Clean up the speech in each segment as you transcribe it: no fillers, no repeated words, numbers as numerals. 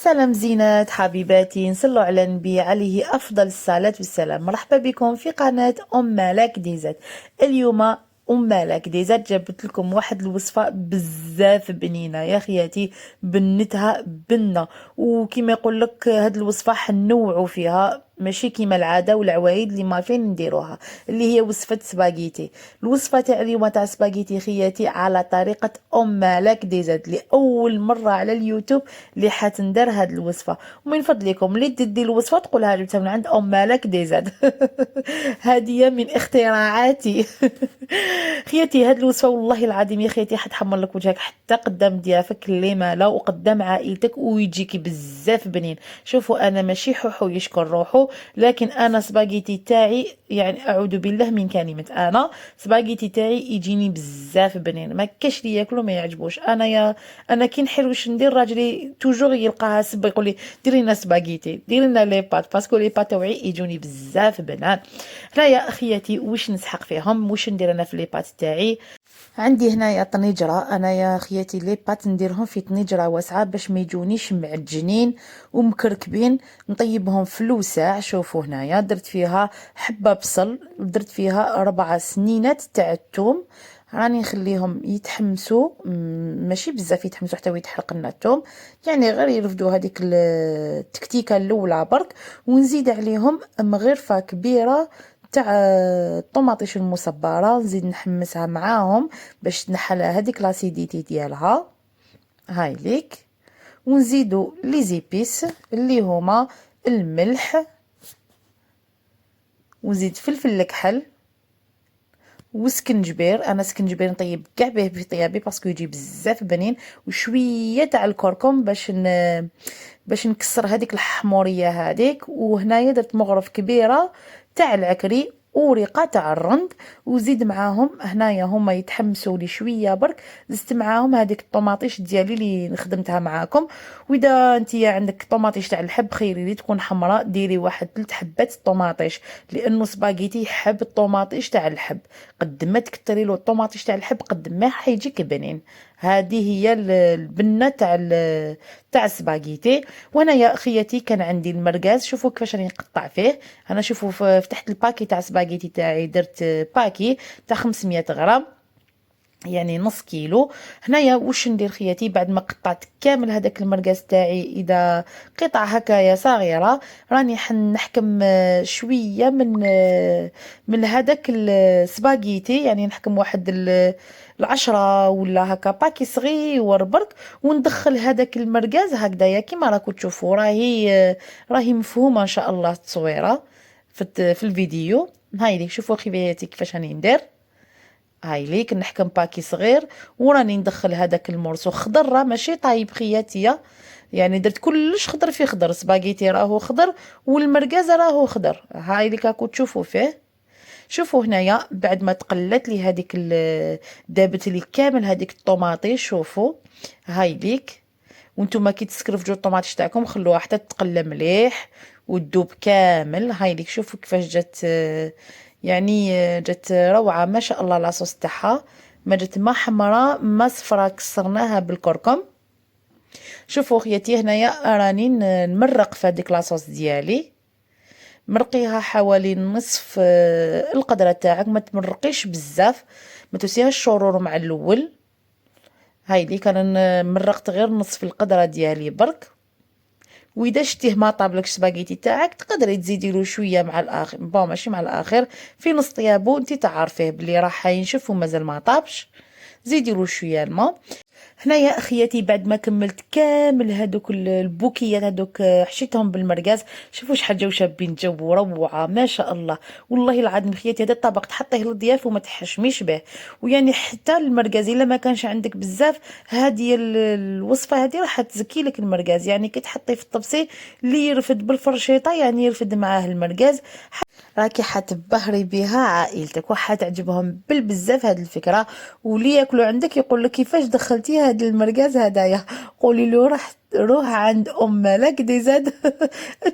سلام زينات حبيباتي، نصلوا على النبي عليه أفضل الصلاة والسلام. مرحبا بكم في قناة أم مالك ديزات. اليوم أم مالك ديزات جابت لكم واحد الوصفة بزاف بنينة يا خياتي، بنتها بنة. وكما يقول لك هاد الوصفة حنوعوا فيها، ماشي كيما العاده والعوايد اللي ما فين نديروها، اللي هي وصفه سباغيتي. الوصفه تاع اليوم تاع سباغيتي خياتي على طريقه ام مالك ديزاد، لاول مره على اليوتيوب اللي حتندار هاد الوصفه. ومن فضلكم اللي تدي الوصفه تقولها جبتها من عند ام مالك ديزاد. هذه من اختراعاتي. خياتي هاد الوصفه والله العظيم يا خياتي حتحمر لك وجهك حتى قدام ضيافك اللي مالا وقدام عائلتك، ويجيكي بزاف بنين. شوفوا انا ماشي حوحو يشكر روحو، لكن انا سباغيتي تاعي يعني اعوذ بالله من كلمه، انا سباغيتي تاعي يجيني بزاف بنين، ما كاش لي ياكلو ما يعجبوش. انا كي نحل واش ندير، راجلي توجور يلقاها سب يقول لي ديري لنا سباغيتي، ديري لنا لي بات، باسكو لي بات تاعي يجوني بزاف بنان. هنايا اخياتي واش نسحق فيهم، واش ندير انا في لي بات تاعي. عندي هنايا طنجره، انا يا خياتي لي بات نديرهم في طنجره واسعه باش ما يجونيش معجنين ومكركبين. نطيبهم في لوساع. شوفوا هنايا درت فيها حبه بصل، درت فيها 4 سنينات تاع الثوم، راني نخليهم يتحمسوا، ماشي بزاف يتحمسوا حتى يتحرق لنا الثوم، يعني غير يرفدوا هذيك التكتيكه الاولى برك. ونزيد عليهم مغرفه كبيره تاع الطوماطيش المصبره، نزيد نحمسها معاهم باش تنحل هذيك لاسيديتي ديالها. هاي ليك. ونزيدو لي زيبيس اللي هما الملح، ونزيد فلفل الكحل وسكنجبير. انا سكنجبير نطيب كاع به في طيابي باسكو يجي بزاف بنين، وشويه تاع الكركم باش نكسر هذيك الحموريه هذيك. وهنايا درت مغرف كبيره تاع العكري وريقه تاع الرند، وزيد معاهم هنايا هما يتحمسوا لي شويه برك. زدت معاهم هذيك الطوماطيش ديالي اللي خدمتها معاكم. واذا انتيا عندك طوماطيش تاع الحب خيري لي تكون حمراء، ديري واحد 3 حبات طوماطيش، لانه سباغيتي يحب الطوماطيش تاع الحب. قد ما تكتري له الطوماطيش تاع الحب قد ما حيجيك بنين. هذه هي البنه تاع السباغيتي. وانا يا خياتي كان عندي المرقاز، شوفوا كيفاش راني نقطع فيه. انا شوفوا فتحت الباكي تاع سباغيتي تاعي، درت باكي تاع 500 غرام، يعني نص كيلو. هنايا واش ندير خياتي بعد ما قطعت كامل هذاك المرقاز تاعي اذا قطع هكايا صغيره، راني نحكم شويه من هذاك السباغيتي، يعني نحكم واحد 10 ولا هكا باكي صغير برك، وندخل هذاك المرقاز هكذايا كيما راكم تشوفوا. راهي مفهومه ان شاء الله التصويره في الفيديو. هاي ليك شوفوا خياتي كيفاش راني ندير. هاي ليك نحكم باكي صغير، وراني ندخل هذاك المورسو خضر، راه ماشي طايب خياتيا، يعني درت كلش خضر في خضر. سباغيتي راهو خضر والمرقازه راهو خضر، هاي ليك راكو تشوفوا فيه. شوفوا هنايا بعد ما تقلت لي هذيك دابت لي كامل هذيك الطوماطيش. شوفوا هاي ليك. وانتم كي تسكرفجوا الطوماطيش تاعكم خلوها حتى تقلى مليح وتذوب كامل. هاي ليك شوفوا كيفاش جات، يعني جات روعه ما شاء الله. لاصوص تاعها ما جات ما حمراء ما صفراء، كسرناها بالكركم. شوفوا خياتي هنايا راني نمرق في هذيك لاصوص ديالي، مرقيها حوالي نصف القدره تاعك، ما تمرقيش بزاف، ما تسيهاش الشرور مع الاول. هاي لي كان مرقت غير نصف القدره ديالي برك. واذا شتيه ما طابلكش سباغيتي تاعك تقدري تزيدي له شويه مع الاخر، بون ماشي مع الاخر، في نص طيابو انت تعرفيه بلي راح ينشف ومازال ما طابش، زيدي له شويه الماء. هنايا اخياتي بعد ما كملت كامل هذوك البوكيات هذوك حشيتهم بالمرقاز. شوفوا شحال جاو شابين، جو روعه ما شاء الله. والله العظيم خياتي هذا الطبق تحطيه للضياف وما تحشميش به. ويعني حتى المرقاز الا ما كانش عندك بزاف، هذه الوصفه هذه راح تزكي لك المرقاز، يعني كي تحطيه في الطبسي اللي يرفد بالفرشيطه يعني يرفد معاه المرقاز، راكي حتبهري بها عائلتك وحتعجبهم بالبزاف هاد الفكره. واللي ياكلوا عندك يقول لك كيفاش دخلتي هاد المرقاز هدايا، قولي له راح روح عند ام مالك دي زاد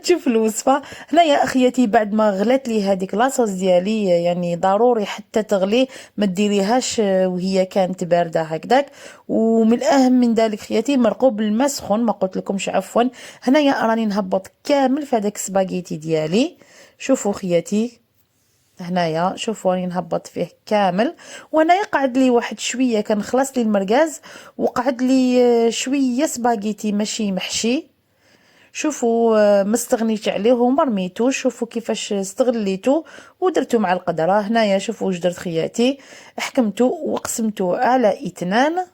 تشوف الوصفه. هنايا اخياتي بعد ما غلات لي هذيك لاصوص ديالي، يعني ضروري حتى تغلي، ما ديريهاش وهي كانت بارده هكذاك. ومن الاهم من ذلك خياتي مرقوا بالماء سخون، ما قلت لكمش عفوا. هنايا راني نهبط كامل في هذاك السباغيتي ديالي. شوفوا خياتي هنايا، شوفوا راني نهبط فيه كامل. وهنايا قعد لي واحد شويه، كان خلص لي المرقاز وقعد لي شويه سباغيتي ماشي محشي. شوفوا ما استغنيت عليه وما رميتوش. شوفوا كيفاش استغليته ودرتو مع القدره. هنايا شوفوا واش درت خياتي، حكمته وقسمته على اثنان،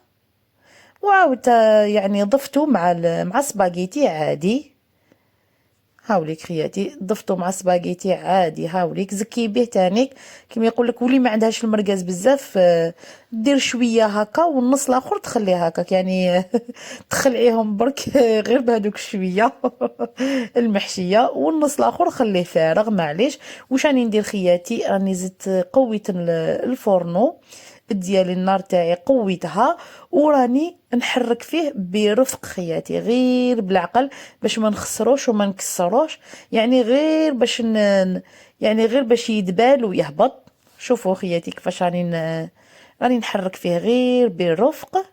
وعاودت يعني ضفته مع سباغيتي عادي. هاوليك خياتي ضفتو مع سباغيتي عادي. هاوليك زكي به تانيك كيما يقول لك، ولي ما عندهاش المرقاز بزاف دير شويه هكا، والنص الاخر تخليه هكاك يعني تخلعيهم برك غير بهذوك شويه المحشيه، والنص الاخر خليه فارغ معليش. واش راني ندير خياتي، راني زدت قويت الفورنو ديالي، النار تاعي قويتها، وراني نحرك فيه برفق خياتي، غير بالعقل باش ما نخسروش وما نكسروش، يعني غير باش يعني غير باش يدبال ويهبط. شوفوا خياتي كيفاش راني نحرك فيه غير بالرفق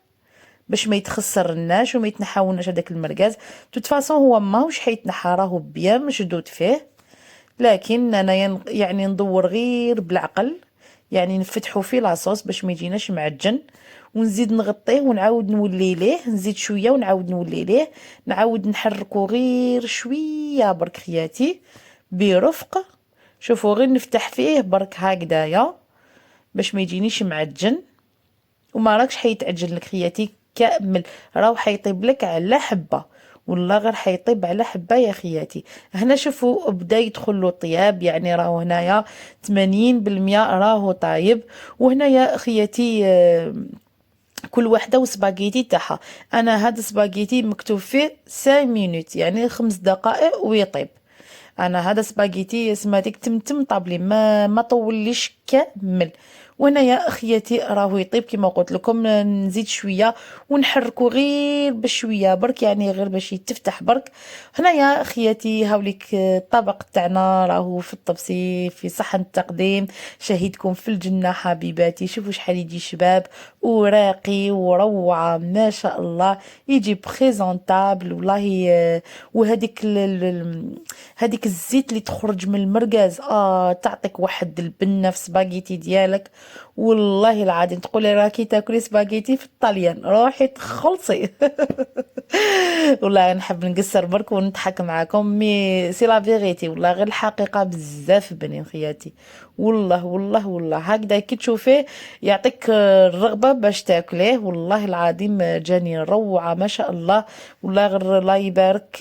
باش ما يتخسرناش وما يتنحاولناش هذاك المرقاز. توت فاصون هو ماهوش حيتنحى، راهو بيان مشدود فيه، لكن انا يعني ندور غير بالعقل، يعني نفتحو فيه لاصوص باش ما يجيناش معجن، ونزيد نغطيه ونعاود نولي ليه، نزيد شويه ونعاود نولي ليه، نعاود نحركو غير شويه برك خياتي برفق. شوفوا غير نفتح فيه برك هكذايا باش ما يجينيش معجن، وما راكش حيتعجن لك خياتي كامل، راهو حيطيب لك على حبه، والله غير حيطيب على حبه يا خياتي. هنا شوفوا بدا يدخل له طياب، يعني راهو هنايا 80% راهو طايب. وهنايا خياتي كل وحده وسباغيتي تاعها. انا هذا سباغيتي مكتوب فيه 5 مينوت، يعني 5 دقائق ويطيب. انا هذا سباغيتي سماتيك تمتم طابلي، ما طوليش كامل. وهنايا اخياتي راهو يطيب كما قلت لكم، نزيد شويه ونحركو غير بشويه برك، يعني غير باش يتفتح برك. هنايا اخياتي هاوليك الطبق تاعنا راهو في الطبسي في صحن التقديم. شهيدكم في الجنه حبيباتي. شوفوا شحال يجي شباب وراقي وروعه ما شاء الله، يجي بريزونطابل والله. وهذيك هذيك الزيت اللي تخرج من المرقاز تعطيك واحد البنه في سباغيتي ديالك، والله العظيم تقولي راكي تاكلي سباغيتي في الطليان، روحي تخلصي والله نحب نقصر برك ونضحك معاكم، مي سي لا فيغيتي، والله غير الحقيقه بزاف بنين خياتي. والله والله والله هكذا كي تشوفيه يعطيك الرغبه باش تاكليه، والله العظيم جاني روعه ما شاء الله. والله غير الله يبارك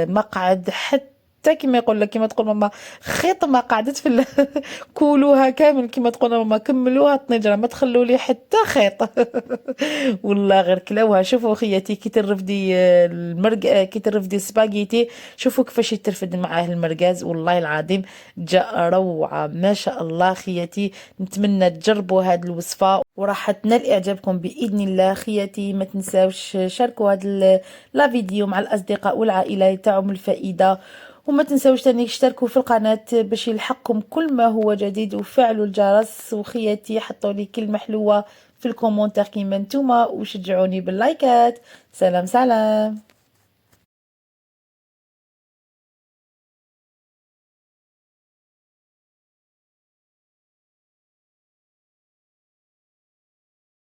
ما قعد حتى كيما يقول لك، كيما تقول ماما خيط ما قعدت في كولوها كامل، كيما تقول ماما كملوها طنجره ما تخلوا لي حتى خيط والله غير كلاوها. شوفوا خياتي كي ترفدي كي ترفدي السباغيتي، شوفوا كيفاش يترفد معاه المرقاز، والله العظيم جاء روعه ما شاء الله خياتي. نتمنى تجربوا هذه الوصفه وراح تنال اعجابكم باذن الله خياتي. ما تنساوش شاركوا هذا لا فيديو مع الاصدقاء والعائله تاعهم الفائده، وما تنساوش تاني اشتركوا في القناة باش يلحقكم كل ما هو جديد، وفعلوا الجرس. وخياتي حطوا لي كلمة حلوة في الكومنتار كيما نتوما، وشجعوني باللايكات. سلام سلام.